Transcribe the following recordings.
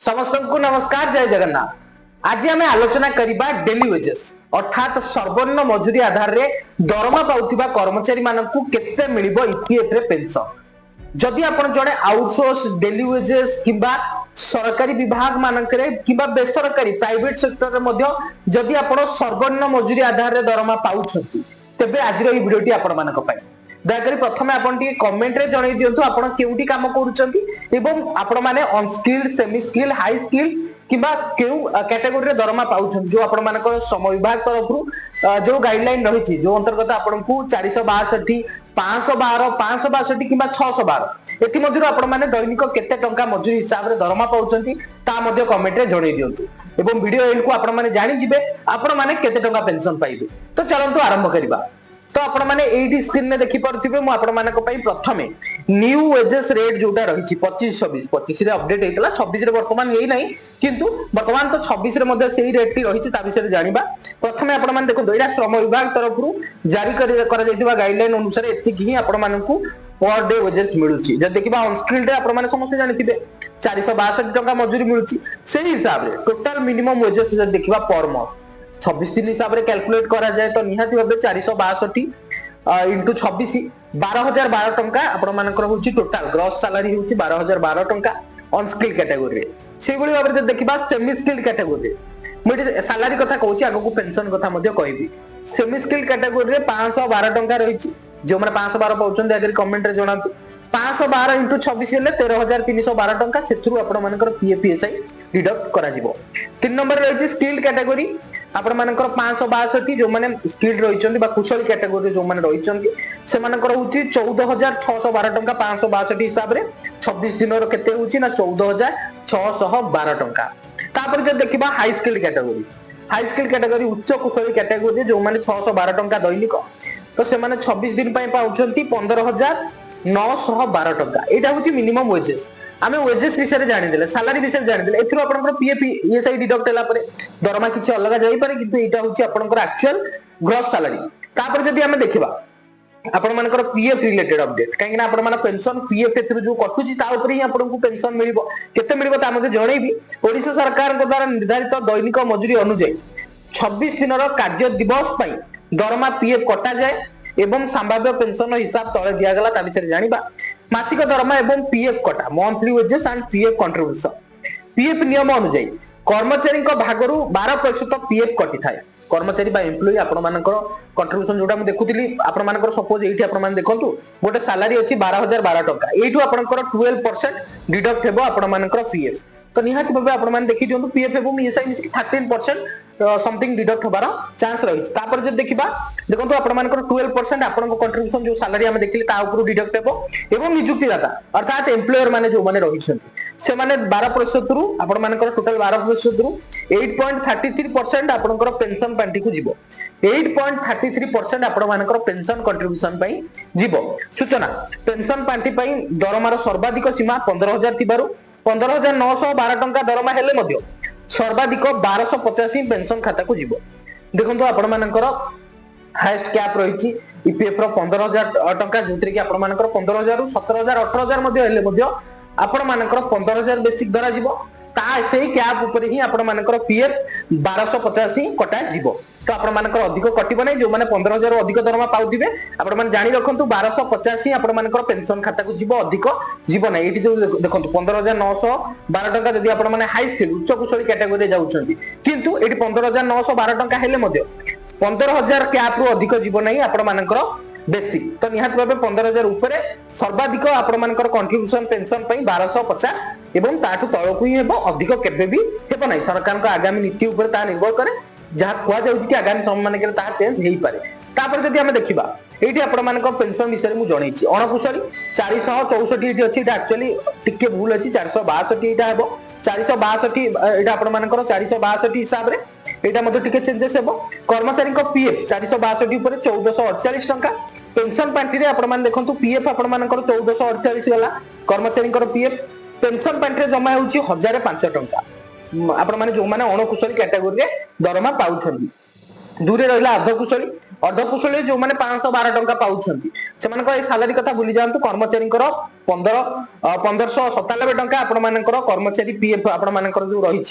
समस्त को नमस्कार, जय जगन्नाथ। आज आम आलोचना करबा डेली वेजेस अर्थात सर्वनिम्न मजूरी आधार रे दरमा पाउथिबा कर्मचारी मानकु केते मिलिबो ईपीएफ रे पेंशन। जदि आपण जड़े आउटसोर्स डेली वेजेस किंबा सरकारी विभाग मानकरे किंबा बेसरकारी प्राइवेट सेक्टर रे मध्य जदि आपण सर्वनिम्न मजूरी आधार रे दरमा पाउछंती तेबे आज रो ई वीडियोटी आपण मानक पाई दयाकरी प्रथमे आपण टी कमेंट रे जणाई दियंतु आपण केउटी काम करूचंती एवं आपण माने unskilled semi skilled high skilled किंबा केउ कैटेगरी रे दरमा पाउछन जो आपण मानकर श्रम विभाग तरफ जो गाइडलाइन रहिछि जो अंतर्गत आपण को 462 512 562 किंबा 612 एथि मध्यरु आपण माने दैनिक केते टंका मजूरी हिसाब रे दरमा पाउछंती ता मध्ये कमेंट रे जणाई दियंतु एवं वीडियो एंड को आपण माने जानि जिवे आपण माने केते टंका पेंशन पाइबे। तो चलंतु आरंभ करिबा। तो आपण माने एडी स्क्रीन में देखि परथिबे मु आपण मानक पई प्रथमे न्यू वेजेस रेट जोटा रहिछि 25 26 25 रे अपडेट हेतला 26 रे वर्तमान हेई नाही किंतु वर्तमान तो 26 रे मध्ये सेही रेट टी रहिछि ता विषय जानिबा। प्रथमे आपण माने देखो एडा श्रम विभाग तरफरु जारी करा जायतिबा गाइडलाइन अनुसार एतिक ही आपण मानकु पर डे वेजेस मिलुछि। जद देखिबा अनस्किल्ड रे आपण माने समस्त जानिथिबे 462 टका मजूरी मिलुछि सेही हिसाब रे टोटल मिनिमम वेजेस जद देखिबा पर मंथ 26 दिन हिसाब रे कैलकुलेट करा जाए तो निहाती भाबे 462 इंटू 26 12012 टंका आपण मानकर होची टोटल ग्रॉस सैलरी होची 12012 टंका अनस्किल्ड कैटेगरी रे। से बळी भाबे जद देखिबा सेमी स्किल्ड कैटेगरी रे मोटी सैलरी कथा कहूची आगो को पेंशन कथा मध्ये कहबी। सेमी स्किल्ड कैटेगरी रे 512 टंका रहिछि जो माने 512 पाउछन अगर कमेंट रे जणातु 512 इंटू 26 हेले 13312 टंका सेथुरु आपण मानकर पीएफईएसआई डिडक्ट करा जिवो। 3 नंबर रहिछि स्किल्ड कैटेगरी आपण मानकर 562 जो माने स्किल्ड रहिचंती बा कुशल कैटेगरी जो माने रहिचंती से मानकर होची 14612 टंका 562 हिसाब रे 26 दिन रो केते होची ना 14612 टंका। तापर जे देखिबा हाई स्किल्ड कैटेगरी उच्च कुशल कैटेगरी जो माने 612 टंका दैनिक तो से माने 26 दिन पय पाउचंती 15912 टंका। एटा होची मिनिमम वेजेस। आमे वेजेस विषय जानि देले सैलरी विषय जानि देले एथरो आपनकर पीएफ ईएसआई डिडक्ट होला परे दरमा किछि अलग जाई पारे किंतु एटा होची आपनकर एक्चुअल ग्रॉस सैलरी। तापर जदि आमे देखिबा आपण मानकर पीएफ रिलेटेड अपडेट काहे ना आपण माने पेंशन पीएफ एथरो जो कटुची ता ऊपर ही आपनको पेंशन मिलिबो केते मिलिबो ता मध्ये जणैबी। ओडिशा सरकार को द्वारा निर्धारित दैनिक मजूरी अनुसार 26 दिन रो कार्य दिवस पई दरमा पीएफ कटा जाए एवं संभाव्य पेंशन हिसाब तळे दिया गला ता विषय जानिबा। मासिक दरमा एवं पीएफ कटा monthly wages and PF contribution PF नियम अनुसार कर्मचारी को भागरु 12% पीएफ कटि थाए। कर्मचारी बा एम्प्लॉय आपण मानकर कंट्रीब्यूशन जोटा हम देखुतिली आपण मानकर सपोज एठी आपण मान देखंतु गोटे सैलरी अछि 12012 टका एठु आपनकर 12% डिडक्ट हेबो आपण मानकर पीएफ तो निहाती भाबे आपण मान देखि दियंतु पीएफ एवं ईएसआई मिसि 13% समथिंग डिडक्ट होबार चांस रही। तापर जे देखिबा देखंतु आपण मानकर 12% आपनको कंट्रीब्यूशन जो सैलरी हम देखिले ता ऊपर डिडक्ट हेबो एवं नियुक्तिदाता अर्थात एम्प्लॉयर माने जो माने रहिछन्ति से माने 12% रु आपण मानकर टोटल 12% रु 8.33% आपनकर पेंशन पार्टी को जीवो 8.33% आपण मानकर पेंशन कंट्रीब्यूशन पई जीवो। सूचना पेंशन पार्टी पई दरमार सर्वाधिक सीमा 15000 थिबारु 15912 टंका दरमा हेले मध्य सर्वाधिक 1285 पेंशन खाता को जीवो। देखंतु आपण मानकर हाईएस्ट कैप रहिछि ईपीएफ रो 15000 टंका जोतरे कि आपण मानकर 15000 रु 17000 18000 मध्य हेले मध्य आपण मानकर 15000 बेसिक धरा जीवो ता सेही कैप ऊपर ही आपण मानकर पीएफ 1285 कटा जीवो। तो आपण मानकर अधिक कटिबो नै जो माने 15000 अधिक दरमा पाउथिबे आपण माने जानि रखंतु 1285 आपण मानकर पेंशन खाता को जीवो अधिक जीवो नै। एठी जो देखंतु 15912 टका जदि आपण माने हाई स्किल उच्च कुशल कैटेगरी जाउछंती किंतु एठी 15912 टका हेले मध्य 15000 कैप रु अधिक जीवो नै आपण मानकर बेसिक तो निहात भाबे 15000 ऊपर सर्वाधिक आपण मानकर कंट्रीब्यूशन पेंशन पई 1250 एवं ताठु तळकु ही हेबो अधिक केबे भी हेबो नै। सरकार को आगामी नीति ऊपर ता निर्भर करे जहा कुआ जाउछि कि आगामी समय माने के ता चेंज हेई पारे। तापर जदि हम देखिबा एठी आपण मानकर पेंशन विषय मु जणैछि अणकुशली 464 एठी अछि एटा एक्चुअली टिके भूल अछि 462 एटा हेबो 462 एटा आपण मानकर 462 हिसाब रे एटा मध्ये टिके चेंजेस हेबो। कर्मचारी को पीएफ 462 ऊपर 1448 टंका पेंशन पार्टी रे आपण मान देखंतु पीएफ आपण मानकर 1448 गला कर्मचारी को पीएफ पेंशन पार्टी रे जमा होउछि 1005 टंका आपण माने जो माने अणकुशली कैटेगरी रे दरमा पाउछन्ती। दूरे रहा अर्धकुशली अर्धकुशली जो मैंने 512 टंका पाउछंती सेमानकर ए सैलरी कथा भूली जांतु कर्मचारी 1597 टंका आपण मानकर कर्मचारी पीएफ आपण मानकर जो रही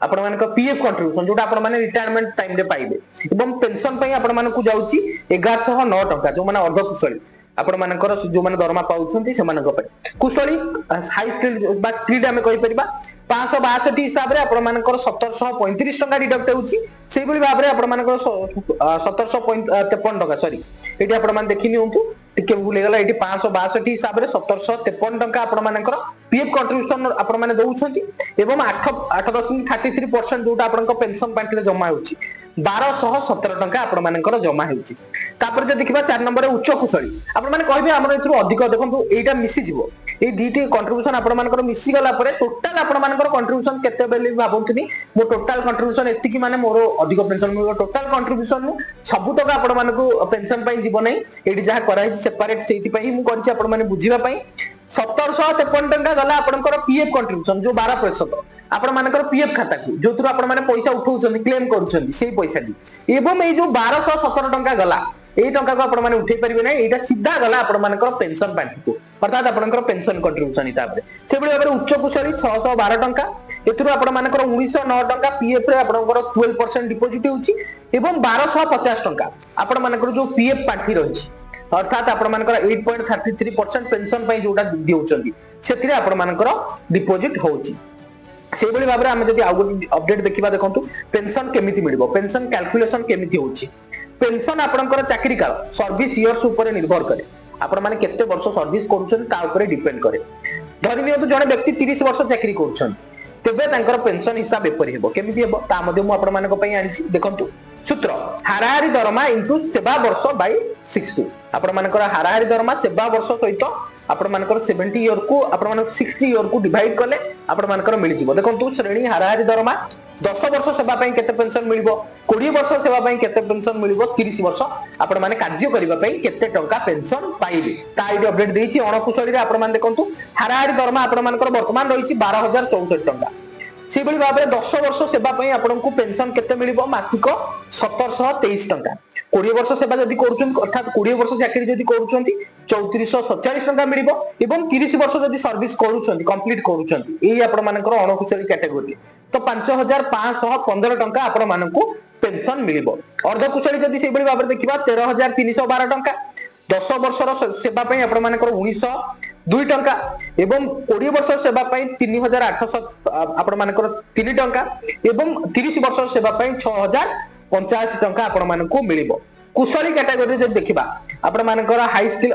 आपण मानकर पीएफ कंट्रीब्यूशन जोटा आपण माने रिटायरमेंट टाइम रे पाइबे एवं पेंशन पई आपण मानकु जाउची 1109 टंका जो माने अर्धकुशली आपण मानकर जो माने दरमा पाउछंती सेमानक पई कुशली हाई स्किल बा स्किल हमें कहि परिबा 562 हिसाब रे आपण मानकर 1735 टंका डिडक्ट होउची सेहि बली भाबरे आपण मानकर 1753 टंका सॉरी एटी आपण मान देखि नियंतु टिके भूल गेला एटी 562 हिसाब रे 1753 टंका आपण मानकर पीएफ कंट्रीब्यूशन आपण माने दउछंती एवं 8.33% जोटा आपण पेंशन पार्टी रे जमा होउची 1217 टंका आपण मानकर जमा होउची तापर जे देखिबा 4 नंबर उच्च कुशली आपण माने कहबे हमर एथरो अधिक देखंतु एटा मिसी जिवो ए दीटी कंट्रीब्यूशन आपण मानकर मिसी गला परे टोटल आपण मानकर कंट्रीब्यूशन केते बेली भाबंतुनी मो टोटल कंट्रीब्यूशन एतिकी माने मोर अधिक पेंशन मिलो टोटल कंट्रीब्यूशन सब तक आपण मानकु पेंशन पई जीव नै एटी जहा कराई सेपरेट सेति पई मु करछि आपण माने बुझिबा पई 1753 टंका गला आपनकर पीएफ कंट्रीब्यूशन जो 12% आपण मानकर पीएफ खाता को जो थ्रू आपण माने पैसा उठाउछन क्लेम करूछन सेही पैसा दी एवं ए जो 1217 टंका गला ए टंका को आपण माने उठै परिबे नै एटा सीधा गला आपण मानकर पेंशन पार्टी को अर्थात आपनकर पेंशन कंट्रीब्यूशन इता परे से बळे भाबरे उच्च कुशली 612 टंका एथुरु आपण मानकर 1909 टंका पीएफ रे आपनकर 12% डिपॉजिट होउची एवं 1250 टंका आपण मानकर जो पीएफ पार्टी रहिछि अर्थात आपण मानकर 8.33% पेंशन पई जोटा दिउचंदी सेतिरे आपण मानकर डिपॉजिट होउची से बळे भाबरे हम जदी अपडेट देखिबा देखंतु पेंशन केमिति मिलिबो पेंशन कैलकुलेशन केमिति होउची पेंशन आपनकर चाकरी काल सर्विस इयर्स ऊपर निर्भर करे आपण माने केते वर्ष सर्विस करूछन ता ऊपर डिपेंड करे धरि नियंतु जने व्यक्ति 30 वर्ष चाकरी करूछन तेबे तांकर पेंशन हिसाब एपरि हेबो केमिति हेबो ता मध्ये मु आपण मानक पई आनिछि देखंतु सूत्र हाराहारी दरमा इनटू सेवा वर्ष बाय 60 आपण मानकर हाराहारी दरमा सेवा वर्ष सहित आपण मानकर 70 ईयर को आपण मानकर 60 ईयर को डिवाइड करले आपण मानकर मिलि जिवो देखंतु श्रेणी हाराहारी दरमा 10 वर्ष सेवा पई केते पेंशन मिलिबो 20 वर्ष सेवा पई केते पेंशन मिलिबो 30 वर्ष आपण माने कार्य करिबा पई केते टंका पेंशन पाइबे ता आईडी अपडेट देइछि अणकुशली रे आपण माने देखंतु हाराहारी दरमा आपण मानकर वर्तमान रहिछि 12064 टंका से बली भाबरे 10 वर्ष सेवा पई आपनकु पेंशन केते मिलिबो मासिक 1723 टंका 20 वर्ष सेवा जदी करूछन अर्थात 20 वर्ष चाकरी जदी करूछन 3447 टंका मिलिबो एवं 30 वर्ष जदी सर्विस करूछन कंप्लीट करूछन एई आपण मानकर अणकुशली कैटेगरी तो 5515 टंका आपण मानकु पेंशन मिलिबो अर्धकुशली जदी से बली भाबरे देखिबा 13312 टंका 10 वर्षर सेवा पई आपण मानकर 1902 टंका एवं 20 वर्ष सेवा पई 3800 आपण मानकर 3 टंका एवं 30 वर्ष सेवा पई 6085 टंका आपण मानकु मिलिबो कुशली कैटेगरी जब देखिबा आपण मानकर हाई स्किल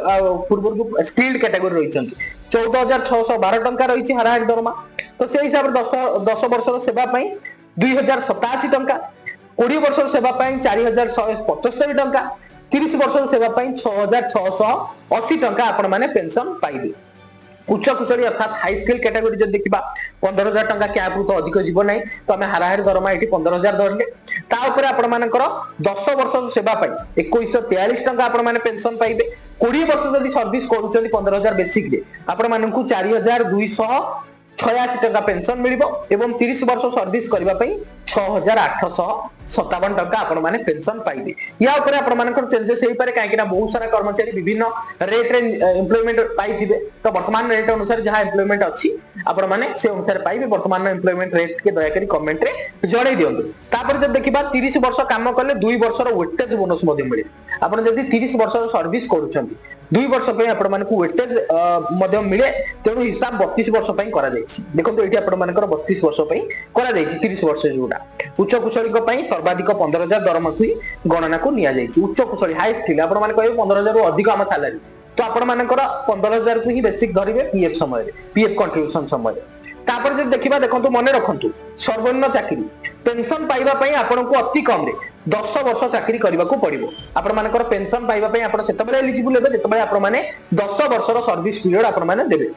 पूर्व स्किल्ड कैटेगरी रहिछन 14612 टंका रहिछि हाराहारी दरमा तो से हिसाब 10 वर्षर सेवा पई 2087 टंका 20 वर्षर सेवा पई 4175 टंका 30 वर्षर सेवा पई 6680 टंका आपण माने पेंशन पाइबे उच्च कुशली अर्थात हाई स्किल कैटेगरी जब देखिबा 15000 टंका क्या तो अधिक जीव नै तो हमें हाराहारी दरमा एठी 15000 धरले ता ऊपर आपण मानकर 10 वर्ष सेवा पई 2143 टंका आपण माने पेंशन पाइबे 20 वर्ष जदी सर्विस करूचली 15000 बेसिक रे आपण मानकु 4286 टंका पेंशन मिलिबो एवं 30 वर्ष सर्विस करबा पई 6857 टंका आपण माने पेंशन पाइबे या ऊपर आपण मानकर चेंजेस हेई पारे काहे कि ना बहुत सारा कर्मचारी विभिन्न रेट रे एम्प्लॉयमेंट पाइथिबे तो वर्तमान रेट अनुसार जहां एम्प्लॉयमेंट अछि आपण माने से अनुसार पाइबे वर्तमान एम्प्लॉयमेंट रेट के दया करी कमेंट रे जणै दियंतु तापर जब देखिबा 30 वर्ष काम करले 2 वर्षर वेटेज बोनस मध्ये मिले आपण जदी 30 वर्षर सर्विस करूछंती 2 वर्ष पे आपण मानकु वेटेज मध्ये मिले तेनु हिसाब 32 वर्ष पई करा जायछि देखंतु एठी आपण मानकर 32 वर्ष पई करा जायछि 30 वर्ष जोडा उच्च कुशली को पई सर्वाधिक 15000 दरमा को गणना को निया जायछि उच्च कुशली हाई स्किल आपण माने कहबे 15000 रु अधिक हम सैलरी तो आपण मानकर 15000 को ही बेसिक धरिबे पीएफ समय रे पीएफ कंट्रीब्यूशन समय रे तापर जे देखिबा देखंतु मने रखंतु सर्वनिम्न चाकरी पेंशन पाइबा पई आपनको अति कम रे 10 वर्ष चाकरी करबा को पड़िबो आपण मानकर पेंशन पाइबा पई आपण सेतबेले एलिजिबल हेबे जेतबेले आपण माने 10 वर्षर सर्विस पीरियड आपण माने देबे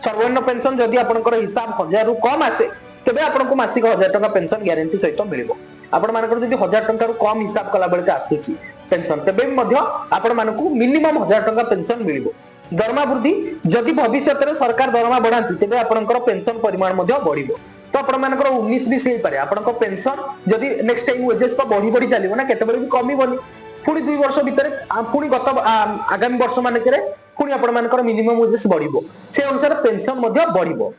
सर्वनिम्न पेंशन जदी आपनकर हिसाब 1000 रु कम आसे तबे आपनको मासिक 1000 टका पेंशन गारंटी सहित मिलिबो आपण मानकर जदी 1000 टका रु कम हिसाब कला बेले का आसुची पेंशन तबे मध्य आपण मानकु मिनिमम 1000 टका पेंशन मिलिबो दरमा वृद्धि जदि भविष्य रे सरकार दरमा बढ़ाती तेबे आपनकर पेंशन परिमाण मध्य बढ़िबो तो आपण मानकर 19-20 हे पारे आपण को पेंशन जदी नेक्स्ट टाइम वेजेस तो बढ़ी बढ़ी चलिबो ना केते बळे भी कमीबोनी पुणी 2 वर्ष भितर पुणी गत आगामी वर्ष मानकरे पुणी आपण मानकर मिनिमम वेजेस बढ़िबो से अनुसार पेंशन मध्ये बढ़िबो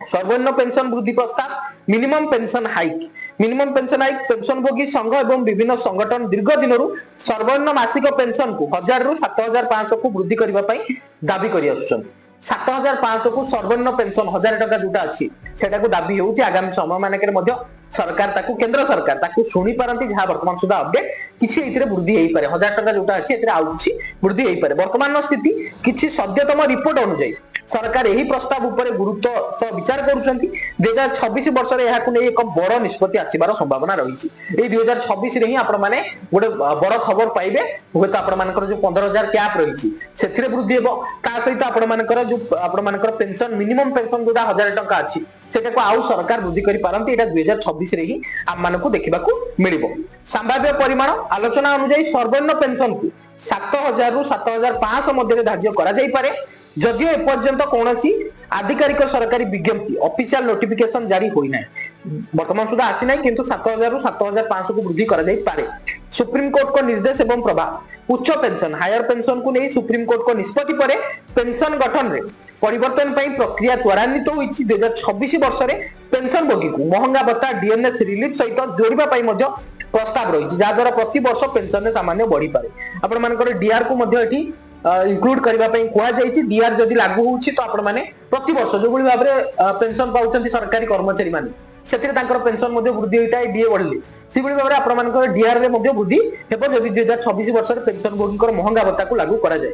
सर्वनिम्न पेंशन वृद्धि प्रस्ताव मिनिमम पेंशन हाइक पेंशन भोगी संघ एवं विभिन्न संगठन दीर्घ दिन सर्वनिम्न मासिक पेंशन को 1000 रु 7500 को वृद्धि करबा पई दाबी करि आछन 7500 को सर्वनिम्न पेंशन 1000 टका जोटा अछि सेटा को दाबी होउची आगामी समय मानकरे मध्ये सरकार ताकू केंद्र सरकार ताकू सुनी पारंती जहां वर्तमान सुधा अपडेट किछि इतरे वृद्धि हेई पारे 1000 टका जोटा अछि इतरे आउ किछि वृद्धि हेई पारे वर्तमान स्थिति किछि सद्यतम रिपोर्ट अनुसार सरकार यही प्रस्ताव उपरे गुरुत्व विचार करूछंती 2026 वर्ष रे याकू नै एक बड़ निष्पत्ति आसीबार संभावना रहिछि ए 2026 रे ही आपण माने गोटे बड़ खबर पाइबे होत आपण मानकर जो 15000 कैप रहिछि सेथिरे वृद्धि हेबो ता सहित आपण मानकर पेंशन मिनिमम पेंशन जोटा 1000 टका अछि सेटा को आउ सरकार वृद्धि करि पारंती एटा 2026 रे ही आम मानको देखिबाकू मिलिबो संभाव्य परिमाण आलोचना अनुसार सर्वनिम्न पेंशन को 7000 रु 7500 मध्ये धार्य करा जाई पारे जदियो एपर्यंत कौनसी आधिकारिक सरकारी विज्ञप्ति ऑफिशियल नोटिफिकेशन जारी होई नै वर्तमान सुधा आसी नै किंतु 7000 रु 7500 को वृद्धि करा जाई पारे सुप्रीम कोर्ट को निर्देश एवं प्रभाव उच्च पेंशन हायर पेंशन को नै सुप्रीम कोर्ट को निष्पत्ति परे पेंशन गठन रे परिवर्तन पई प्रक्रिया त्वरान्वित होईछि 2026 वर्ष रे पेंशन भोगी को महंगा भत्ता डीएनएस रिलीफ सहित जोड़िबा पई मध्ये प्रस्ताव रहिछि जा द्वारा प्रति वर्ष पेंशन ने सामान्य बढ़ी पारे आपण मानकर डीआर को मध्ये एठी इंक्लूड करबा पई कोआ जाईछि डीआर जदी लागू होउछि तो आपण माने प्रति वर्ष जो बळी भाबरे पेंशन पाउछंती सरकारी कर्मचारी माने सेतिरे तांकर पेंशन मध्ये वृद्धि होइताय डीए बढ़ले सी बळी भाबरे आपण मानकर डीआर रे मध्ये वृद्धि हेबो जदी 2026 वर्ष रे पेंशन भोगीकर महंगा भत्ता को लागू करा जाय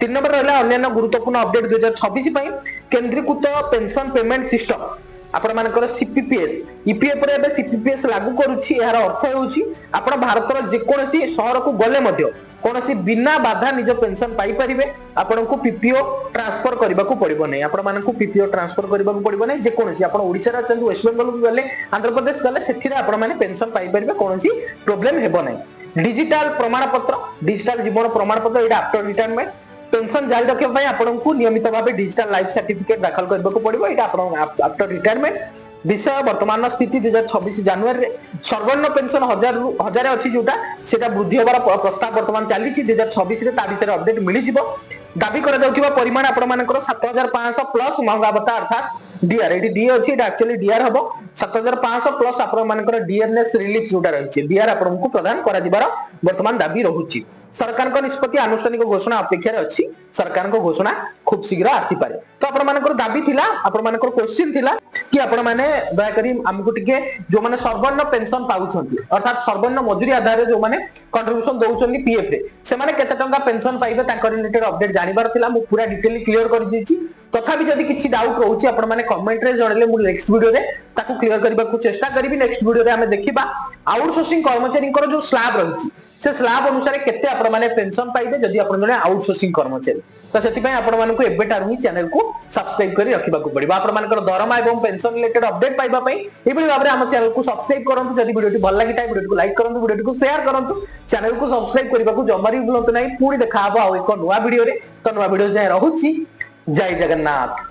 3 नंबर रहला अन्य गुरुत्वपूर्ण अपडेट 2026 पई केंद्रीकृत पेंशन पेमेंट सिस्टम आपण मानकर सीपीपीएस ईपीएफ रे बे सीपीपीएस लागू करूछि यार अर्थ हेउछि आपण भारतर जे कोनसी शहर को गले मध्ये कोनसी बिना बाधा निज पेंशन पाई परिबे आपण को पीपीओ ट्रांसफर करबा को पड़िबो नै आपण मान को पीपीओ ट्रांसफर करबा को पड़िबो नै जे कोनसी आपण ओडिसा रा चंद वेस्ट बंगाल को गले आंध्र प्रदेश गले सेथिरे आपण माने पेंशन पाई परिबे कोनसी प्रॉब्लम हेबो नै डिजिटल प्रमाण पत्र डिजिटल जीवन प्रमाण पत्र एटा आफ्टर रिटायरमेंट पेंशन जारी रखे पई आपण को नियमित भाबे डिजिटल लाइफ सर्टिफिकेट दाखल करबा को पड़िबो एटा आपण आफ्टर रिटायरमेंट विषय वर्तमान स्थिति 2026 जनवरी रे सर्वनिम्न पेंशन 1000 अछि जोटा सेटा वृद्धि होबार प्रस्ताव वर्तमान चली 2026 रे ता विषय अपडेट मिली जिवो दाबी करा जाउथिबा परिमाण आपण मानकर 7500 प्लस महंगा भत्ता अर्थात डीआर एटी डी अछि एटा एक्चुअली डीआर हबो 7500 प्लस आपण मानकर डीएनएस रिलीफ जोटा रहिछि डीआर आपण को प्रदान करा जिबार वर्तमान दाबी रहुछि सरकार को निष्पत्ति आनुष्ठानिक घोषणा अपेक्षा रे अछि सरकार को घोषणा खूब शीघ्र आसी पारे तो आपण मानकर दाबी थिला आपण मानकर क्वेश्चन थिला कि आपण माने दया करी हमकु टिके जो माने सर्वनिम्न पेंशन पाउछंती अर्थात सर्वनिम्न मजूरी आधार रे जो माने कंट्रीब्यूशन दउछंती पीएफ रे से माने केते टंका पेंशन पाइबे तांको रिलेटेड अपडेट जानिबार थिला मु पूरा डिटेल क्लियर कर दिछि तथापि जदि किछि डाउट रहउछि आपण माने कमेंट रे जणले मु नेक्स्ट वीडियो रे ताकू क्लियर करबा को चेष्टा करिबी नेक्स्ट वीडियो रे हमें देखिबा आउटसोर्सिंग कर्मचारी कर जो स्लैब रहिछि से स्लैब अनुसार केते आपण माने पेंशन पाइबे जदि आपण जने आउटसोर्सिंग कर्मचारी तो सेति पय आपण मानकु एबेटार ही चैनल को सब्सक्राइब करी रखिबा को पड़िबा आपण मानकर दरमा एवं पेंशन रिलेटेड अपडेट पाइबा पय एबे भाबरे हम चैनल को सब्सक्राइब करंतु जदि वीडियो भल लागि ताइ वीडियो को लाइक करंतु वीडियो को शेयर करंतु चैनल को सब्सक्राइब करबा को जमारी भूलंतु नै पुणी देखा हबो एक नुवा वीडियो रे तो नुवा वीडियो जाय रहउची जय जगन्नाथ।